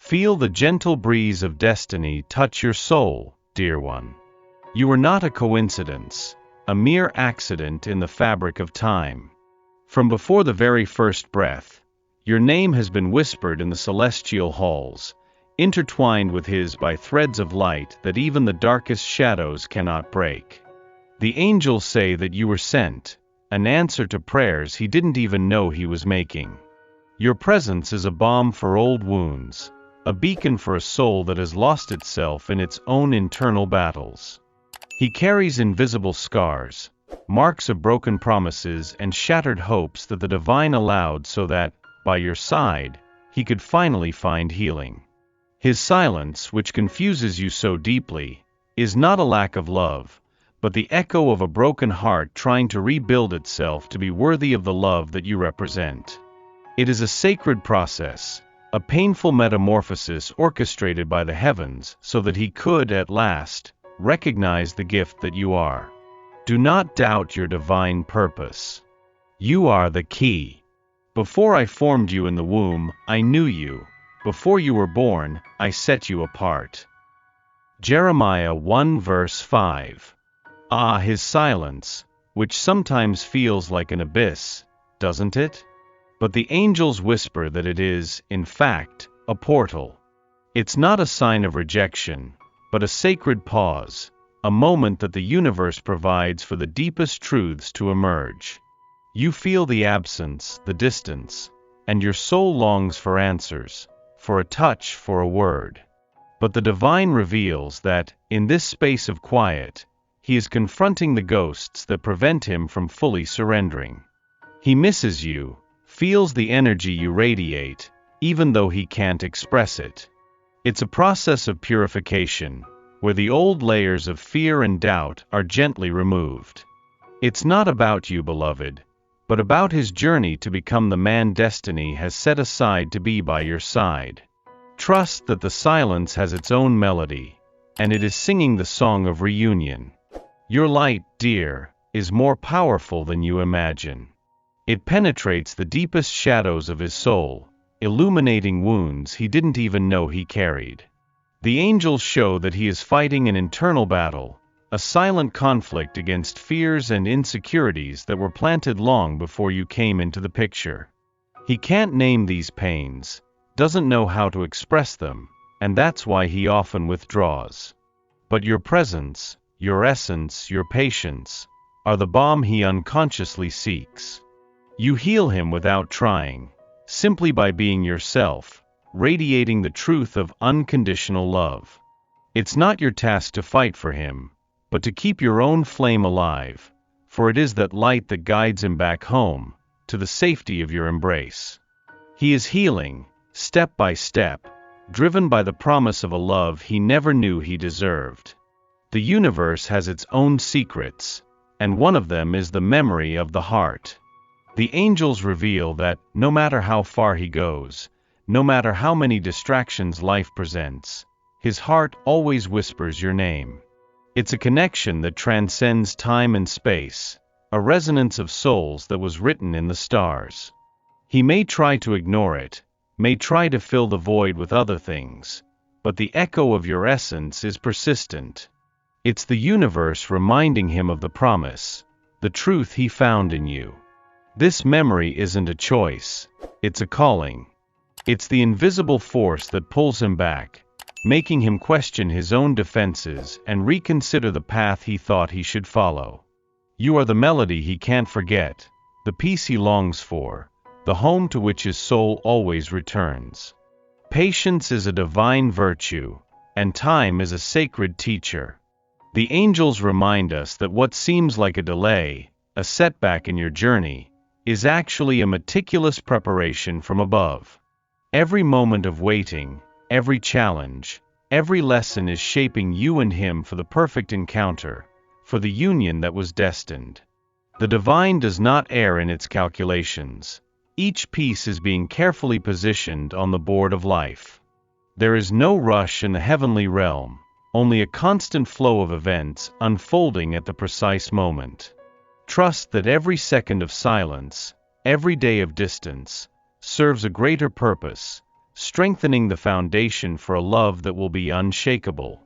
Feel the gentle breeze of destiny touch your soul, dear one. You are not a coincidence, a mere accident in the fabric of time. From before the very first breath, your name has been whispered in the celestial halls, intertwined with his by threads of light that even the darkest shadows cannot break. The angels say that you were sent, an answer to prayers he didn't even know he was making. Your presence is a balm for old wounds, a beacon for a soul that has lost itself in its own internal battles. He carries invisible scars, marks of broken promises and shattered hopes that the divine allowed so that, by your side, he could finally find healing. His silence, which confuses you so deeply, is not a lack of love, but the echo of a broken heart trying to rebuild itself to be worthy of the love that you represent. It is a sacred process, a painful metamorphosis orchestrated by the heavens so that he could, at last, recognize the gift that you are. Do not doubt your divine purpose. You are the key. Before I formed you in the womb, I knew you. Before you were born, I set you apart. Jeremiah 1 verse 5. Ah, his silence, which sometimes feels like an abyss, doesn't it? But the angels whisper that it is, in fact, a portal. It's not a sign of rejection, but a sacred pause, a moment that the universe provides for the deepest truths to emerge. You feel the absence, the distance, and your soul longs for answers, for a touch, for a word. But the divine reveals that, in this space of quiet, he is confronting the ghosts that prevent him from fully surrendering. He misses you, feels the energy you radiate, even though he can't express it. It's a process of purification, where the old layers of fear and doubt are gently removed. It's not about you, beloved, but about his journey to become the man destiny has set aside to be by your side. Trust that the silence has its own melody, and it is singing the song of reunion. Your light, dear, is more powerful than you imagine. It penetrates the deepest shadows of his soul, illuminating wounds he didn't even know he carried. The angels show that he is fighting an internal battle, a silent conflict against fears and insecurities that were planted long before you came into the picture. He can't name these pains, doesn't know how to express them, and that's why he often withdraws. But your presence, your essence, your patience, are the balm he unconsciously seeks. You heal him without trying, simply by being yourself, radiating the truth of unconditional love. It's not your task to fight for him, but to keep your own flame alive, for it is that light that guides him back home, to the safety of your embrace. He is healing, step by step, driven by the promise of a love he never knew he deserved. The universe has its own secrets, and one of them is the memory of the heart. The angels reveal that, no matter how far he goes, no matter how many distractions life presents, his heart always whispers your name. It's a connection that transcends time and space, a resonance of souls that was written in the stars. He may try to ignore it, may try to fill the void with other things, but the echo of your essence is persistent. It's the universe reminding him of the promise, the truth he found in you. This memory isn't a choice, it's a calling. It's the invisible force that pulls him back, making him question his own defenses and reconsider the path he thought he should follow. You are the melody he can't forget, the peace he longs for, the home to which his soul always returns. Patience is a divine virtue, and time is a sacred teacher. The angels remind us that what seems like a delay, a setback in your journey, is actually a meticulous preparation from above. Every moment of waiting, every challenge, every lesson is shaping you and him for the perfect encounter, for the union that was destined. The divine does not err in its calculations. Each piece is being carefully positioned on the board of life. There is no rush in the heavenly realm, only a constant flow of events unfolding at the precise moment. Trust that every second of silence, every day of distance, serves a greater purpose, strengthening the foundation for a love that will be unshakable.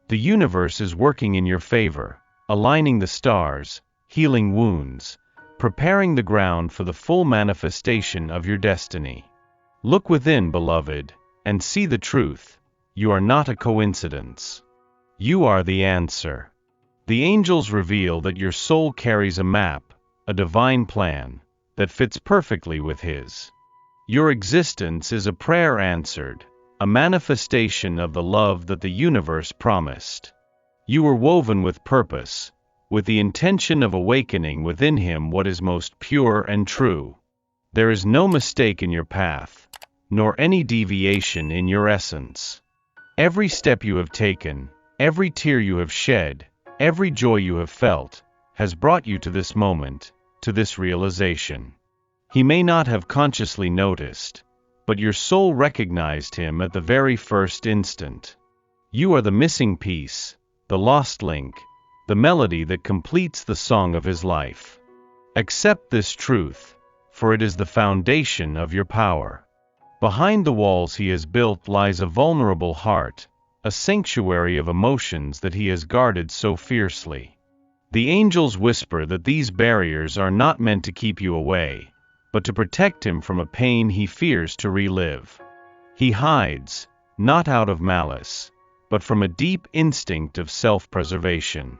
The universe is working in your favor, aligning the stars, healing wounds, preparing the ground for the full manifestation of your destiny. Look within, beloved, and see the truth. You are not a coincidence. You are the answer. The angels reveal that your soul carries a map, a divine plan, that fits perfectly with His. Your existence is a prayer answered, a manifestation of the love that the universe promised. You were woven with purpose, with the intention of awakening within Him what is most pure and true. There is no mistake in your path, nor any deviation in your essence. Every step you have taken, every tear you have shed, every joy you have felt, has brought you to this moment, to this realization. He may not have consciously noticed, but your soul recognized Him at the very first instant. You are the missing piece, the lost link, the melody that completes the song of His life. Accept this truth, for it is the foundation of your power. Behind the walls He has built lies a vulnerable heart, a sanctuary of emotions that He has guarded so fiercely. The angels whisper that these barriers are not meant to keep you away, but to protect Him from a pain He fears to relive. He hides, not out of malice, but from a deep instinct of self-preservation.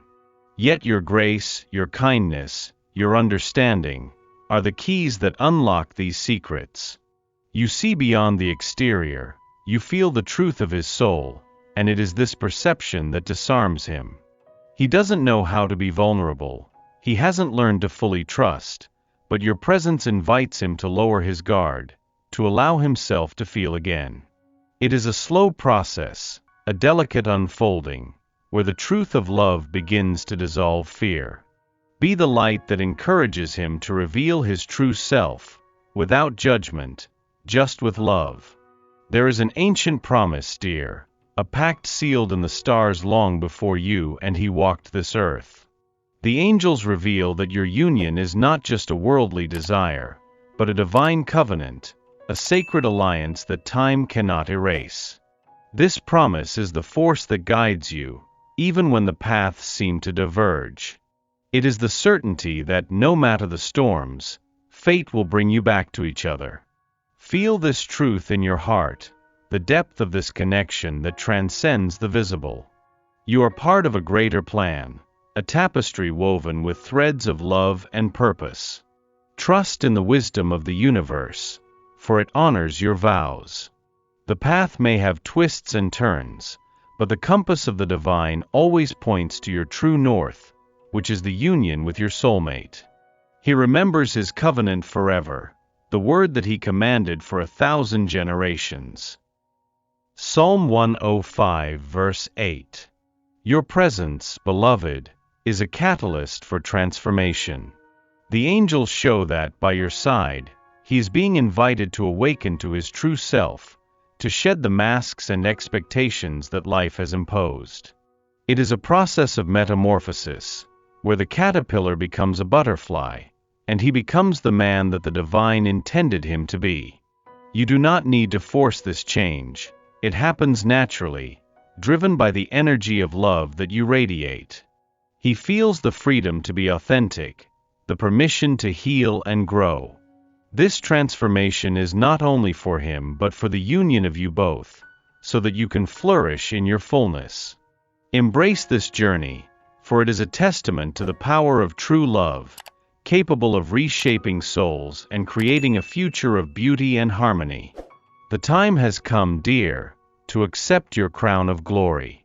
Yet your grace, your kindness, your understanding, are the keys that unlock these secrets. You see beyond the exterior, you feel the truth of His soul, and it is this perception that disarms Him. He doesn't know how to be vulnerable, He hasn't learned to fully trust, but your presence invites Him to lower His guard, to allow Himself to feel again. It is a slow process, a delicate unfolding, where the truth of love begins to dissolve fear. Be the light that encourages Him to reveal His true self, without judgment, just with love. There is an ancient promise, dear, a pact sealed in the stars long before you and He walked this earth. The angels reveal that your union is not just a worldly desire, but a divine covenant, a sacred alliance that time cannot erase. This promise is the force that guides you, even when the paths seem to diverge. It is the certainty that, no matter the storms, fate will bring you back to each other. Feel this truth in your heart, the depth of this connection that transcends the visible. You are part of a greater plan, a tapestry woven with threads of love and purpose. Trust in the wisdom of the universe, for it honors your vows. The path may have twists and turns, but the compass of the divine always points to your true north, which is the union with your soulmate. He remembers His covenant forever, the word that He commanded for 1,000 generations. Psalm 105 verse 8. Your presence, beloved, is a catalyst for transformation. The angels show that, by your side, He is being invited to awaken to His true self, to shed the masks and expectations that life has imposed. It is a process of metamorphosis, where the caterpillar becomes a butterfly, and he becomes the man that the divine intended him to be. You do not need to force this change, it happens naturally, driven by the energy of love that you radiate. He feels the freedom to be authentic, the permission to heal and grow. This transformation is not only for him but for the union of you both, so that you can flourish in your fullness. Embrace this journey, for it is a testament to the power of true love, capable of reshaping souls and creating a future of beauty and harmony. The time has come, dear, to accept your crown of glory.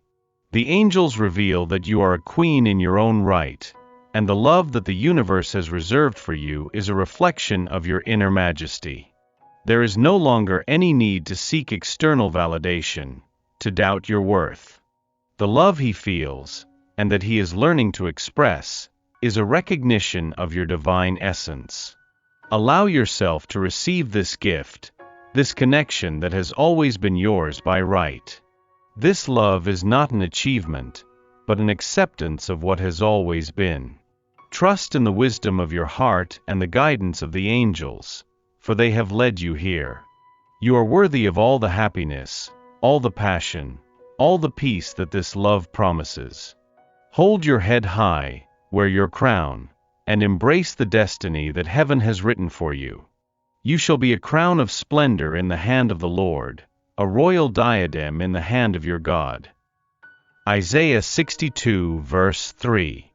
The angels reveal that you are a queen in your own right, and the love that the universe has reserved for you is a reflection of your inner majesty. There is no longer any need to seek external validation, to doubt your worth. The love he feels, and that he is learning to express, is a recognition of your divine essence. Allow yourself to receive this gift, this connection that has always been yours by right. This love is not an achievement, but an acceptance of what has always been. Trust in the wisdom of your heart and the guidance of the angels, for they have led you here. You are worthy of all the happiness, all the passion, all the peace that this love promises. Hold your head high, wear your crown, and embrace the destiny that heaven has written for you. You shall be a crown of splendor in the hand of the Lord, a royal diadem in the hand of your God. Isaiah 62 verse 3.